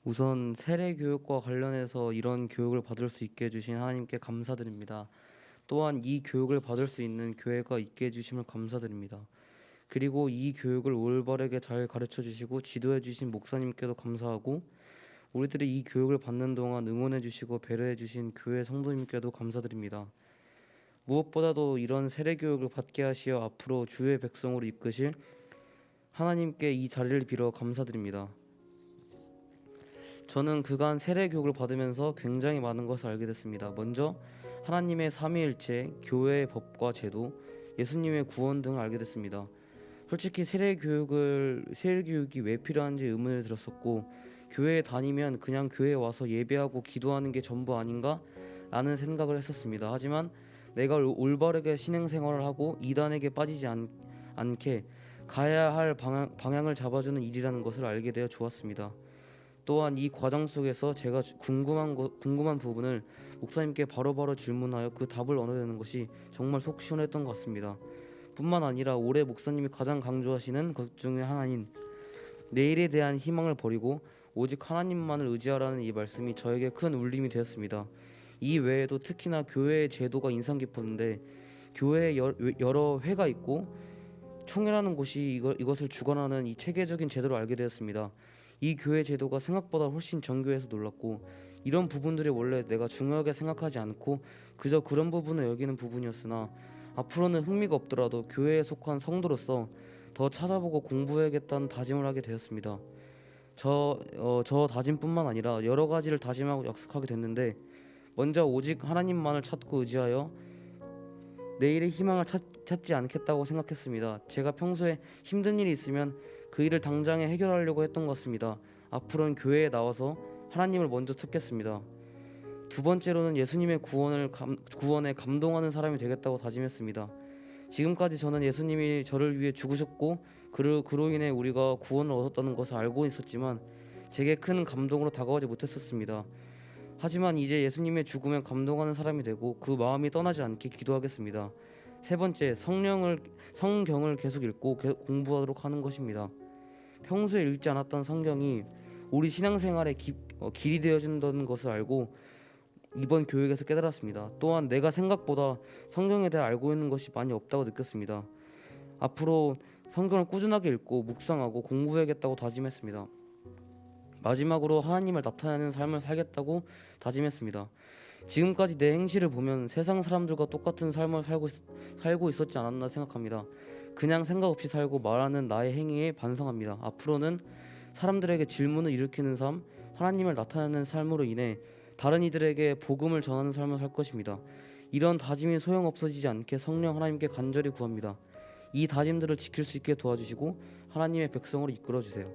우선 세례 교육과 관련해서 이런 교육을 받을 수 있게 해주신 하나님께 감사드립니다. 또한 이 교육을 받을 수 있는 교회가 있게 해주심을 감사드립니다. 그리고 이 교육을 올바르게 잘 가르쳐 주시고 지도해 주신 목사님께도 감사하고, 우리들이 이 교육을 받는 동안 응원해 주시고 배려해 주신 교회 성도님께도 감사드립니다. 무엇보다도 이런 세례 교육을 받게 하시어 앞으로 주의 백성으로 이끄실 하나님께 이 자리를 빌어 감사드립니다. 저는 그간 세례 교육을 받으면서 굉장히 많은 것을 알게 됐습니다. 먼저 하나님의 삼위일체, 교회의 법과 제도, 예수님의 구원 등을 알게 됐습니다. 솔직히 세례 교육이 왜 필요한지 의문을 들었었고, 교회에 다니면 그냥 교회에 와서 예배하고 기도하는 게 전부 아닌가? 라는 생각을 했었습니다. 하지만 내가 올바르게 신앙생활을 하고 이단에게 빠지지 않게 가야 할 방향을 잡아주는 일이라는 것을 알게 되어 좋았습니다. 또한 이 과정 속에서 제가 궁금한 부분을 목사님께 바로바로 질문하여 그 답을 얻어내는 것이 정말 속 시원했던 것 같습니다. 뿐만 아니라 올해 목사님이 가장 강조하시는 것 중에 하나인 내일에 대한 희망을 버리고 오직 하나님만을 의지하라는 이 말씀이 저에게 큰 울림이 되었습니다. 이 외에도 특히나 교회의 제도가 인상 깊었는데, 교회에 여러 회가 있고 총회라는 곳이 이것을 주관하는 이 체계적인 제도를 알게 되었습니다. 이 교회 제도가 생각보다 훨씬 정교해서 놀랐고, 이런 부분들이 원래 내가 중요하게 생각하지 않고 그저 그런 부분을 여기는 부분이었으나 앞으로는 흥미가 없더라도 교회에 속한 성도로서 더 찾아보고 공부해야겠다는 다짐을 하게 되었습니다. 저 다짐뿐만 아니라 여러 가지를 다짐하고 약속하게 됐는데, 먼저 오직 하나님만을 찾고 의지하여 내일의 희망을 찾지 않겠다고 생각했습니다. 제가 평소에 힘든 일이 있으면 그 일을 당장에 해결하려고 했던 것 같습니다. 앞으로는 교회에 나와서 하나님을 먼저 찾겠습니다. 두 번째로는 예수님의 구원에 감동하는 사람이 되겠다고 다짐했습니다. 지금까지 저는 예수님이 저를 위해 죽으셨고 그로 인해 우리가 구원을 얻었다는 것을 알고 있었지만 제게 큰 감동으로 다가오지 못했었습니다. 하지만 이제 예수님의 죽음에 감동하는 사람이 되고 그 마음이 떠나지 않게 기도하겠습니다. 세 번째, 성경을 계속 읽고 공부하도록 하는 것입니다. 평소에 읽지 않았던 성경이 우리 신앙생활의 길이 되어준다는 것을 알고 이번 교육에서 깨달았습니다. 또한 내가 생각보다 성경에 대해 알고 있는 것이 많이 없다고 느꼈습니다. 앞으로 성경을 꾸준하게 읽고 묵상하고 공부해야겠다고 다짐했습니다. 마지막으로 하나님을 나타내는 삶을 살겠다고 다짐했습니다. 지금까지 내 행실을 보면 세상 사람들과 똑같은 삶을 살고 있었지 않았나 생각합니다. 그냥 생각 없이 살고 말하는 나의 행위에 반성합니다. 앞으로는 사람들에게 질문을 일으키는 삶, 하나님을 나타내는 삶으로 인해 다른 이들에게 복음을 전하는 삶을 살 것입니다. 이런 다짐이 소용없어지지 않게 성령 하나님께 간절히 구합니다. 이 다짐들을 지킬 수 있게 도와주시고 하나님의 백성으로 이끌어주세요.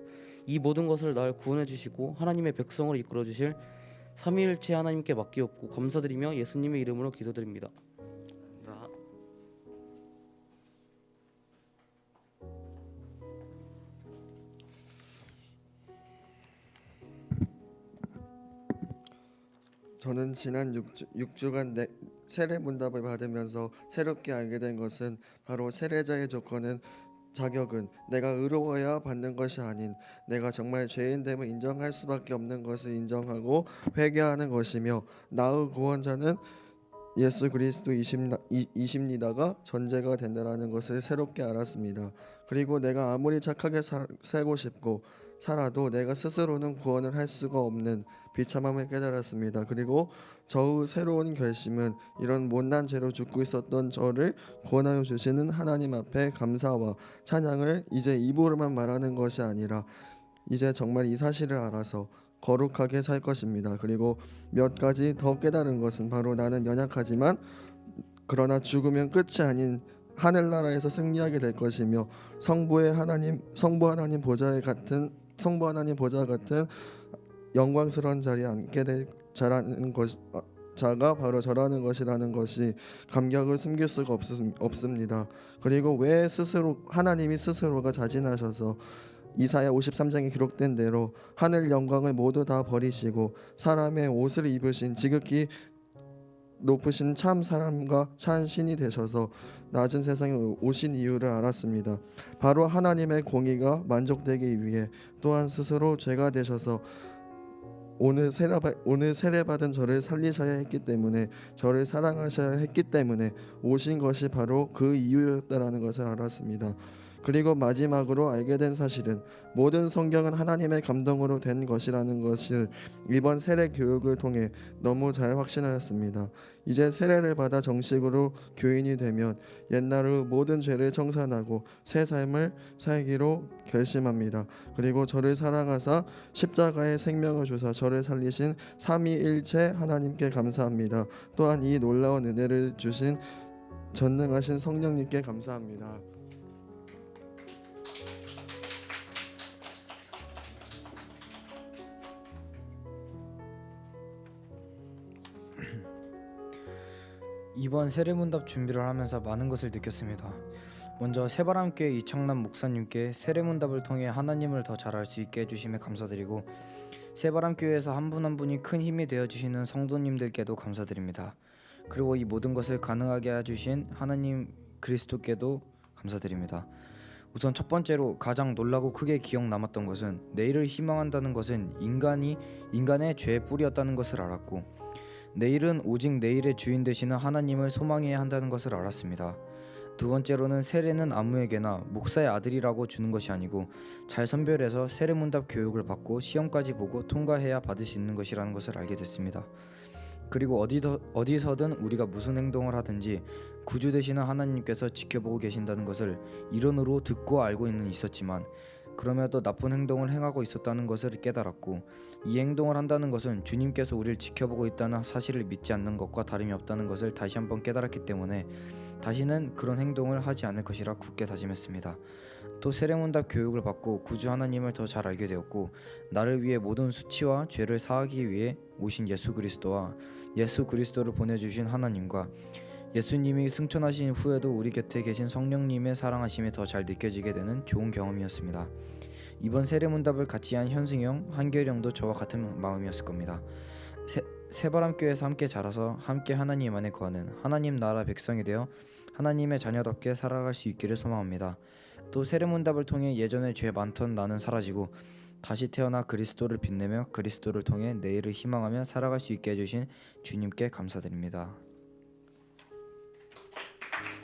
이 모든 것을 날 구원해 주시고 하나님의 백성으로 이끌어 주실 삼위일체 하나님께 맡기옵고 감사드리며 예수님의 이름으로 기도드립니다. 저는 지난 6주간 세례 문답을 받으면서 새롭게 알게 된 것은 바로 세례자의 자격은 내가 의로워야 받는 것이 아닌 내가 정말 죄인됨을 인정할 수밖에 없는 것을 인정하고 회개하는 것이며, 나의 구원자는 예수 그리스도이십니다가 전제가 된다라는 것을 새롭게 알았습니다. 그리고 내가 아무리 착하게 살고 싶고 살아도 내가 스스로는 구원을 할 수가 없는 비참함을 깨달았습니다. 그리고 저의 새로운 결심은 이런 못난 죄로 죽고 있었던 저를 구원하여 주시는 하나님 앞에 감사와 찬양을 이제 입으로만 말하는 것이 아니라 이제 정말 이 사실을 알아서 거룩하게 살 것입니다. 그리고 몇 가지 더 깨달은 것은 바로 나는 연약하지만 그러나 죽으면 끝이 아닌 하늘나라에서 승리하게 될 것이며, 성부 하나님 보좌 같은 영광스러운 자리에 앉게 될 자가 바로 저라는 것이라는 것이 감격을 숨길 수가 없습니다. 그리고 왜 하나님이 스스로가 자진하셔서 이사야 53장에 기록된 대로 하늘 영광을 모두 다 버리시고 사람의 옷을 입으신 지극히 높으신 참 사람과 참 신이 되셔서 낮은 세상에 오신 이유를 알았습니다. 바로 하나님의 공의가 만족되기 위해, 또한 스스로 죄가 되셔서 오늘 세례받은 저를 살리셔야 했기 때문에, 저를 사랑하셔야 했기 때문에 오신 것이 바로 그 이유였다라는 것을 알았습니다. 그리고 마지막으로 알게 된 사실은 모든 성경은 하나님의 감동으로 된 것이라는 것을 이번 세례 교육을 통해 너무 잘 확신하였습니다. 이제 세례를 받아 정식으로 교인이 되면 옛날의 모든 죄를 청산하고 새 삶을 살기로 결심합니다. 그리고 저를 사랑하사 십자가의 생명을 주사 저를 살리신 삼위일체 하나님께 감사합니다. 또한 이 놀라운 은혜를 주신 전능하신 성령님께 감사합니다. 이번 세례문답 준비를 하면서 많은 것을 느꼈습니다. 먼저 새바람교회 이청남 목사님께 세례문답을 통해 하나님을 더 잘 알 수 있게 해주심에 감사드리고, 새바람교회에서 한 분 한 분이 큰 힘이 되어주시는 성도님들께도 감사드립니다. 그리고 이 모든 것을 가능하게 해주신 하나님 그리스도께도 감사드립니다. 우선 첫 번째로 가장 놀라고 크게 기억 남았던 것은 내일을 희망한다는 것은 인간의 죄의 뿌리였다는 것을 알았고, 내일은 오직 내일의 주인 되시는 하나님을 소망해야 한다는 것을 알았습니다. 두 번째로는 세례는 아무에게나 목사의 아들이라고 주는 것이 아니고 잘 선별해서 세례문답 교육을 받고 시험까지 보고 통과해야 받을 수 있는 것이라는 것을 알게 됐습니다. 그리고 어디서든 우리가 무슨 행동을 하든지 구주 되시는 하나님께서 지켜보고 계신다는 것을 이론으로 듣고 알고는 있었지만, 그럼에도 나쁜 행동을 행하고 있었다는 것을 깨달았고, 이 행동을 한다는 것은 주님께서 우리를 지켜보고 있다는 사실을 믿지 않는 것과 다름이 없다는 것을 다시 한번 깨달았기 때문에 다시는 그런 행동을 하지 않을 것이라 굳게 다짐했습니다. 또 세례문답 교육을 받고 구주 하나님을 더 잘 알게 되었고, 나를 위해 모든 수치와 죄를 사하기 위해 오신 예수 그리스도와 예수 그리스도를 보내주신 하나님과 예수님이 승천하신 후에도 우리 곁에 계신 성령님의 사랑하심이 더 잘 느껴지게 되는 좋은 경험이었습니다. 이번 세례문답을 같이 한 현승이 형, 한결이 형도 저와 같은 마음이었을 겁니다. 새바람교회에서 함께 자라서 함께 하나님 안에 거하는 하나님 나라 백성이 되어 하나님의 자녀답게 살아갈 수 있기를 소망합니다. 또 세례문답을 통해 예전에 죄 많던 나는 사라지고 다시 태어나 그리스도를 빛내며 그리스도를 통해 내일을 희망하며 살아갈 수 있게 해주신 주님께 감사드립니다.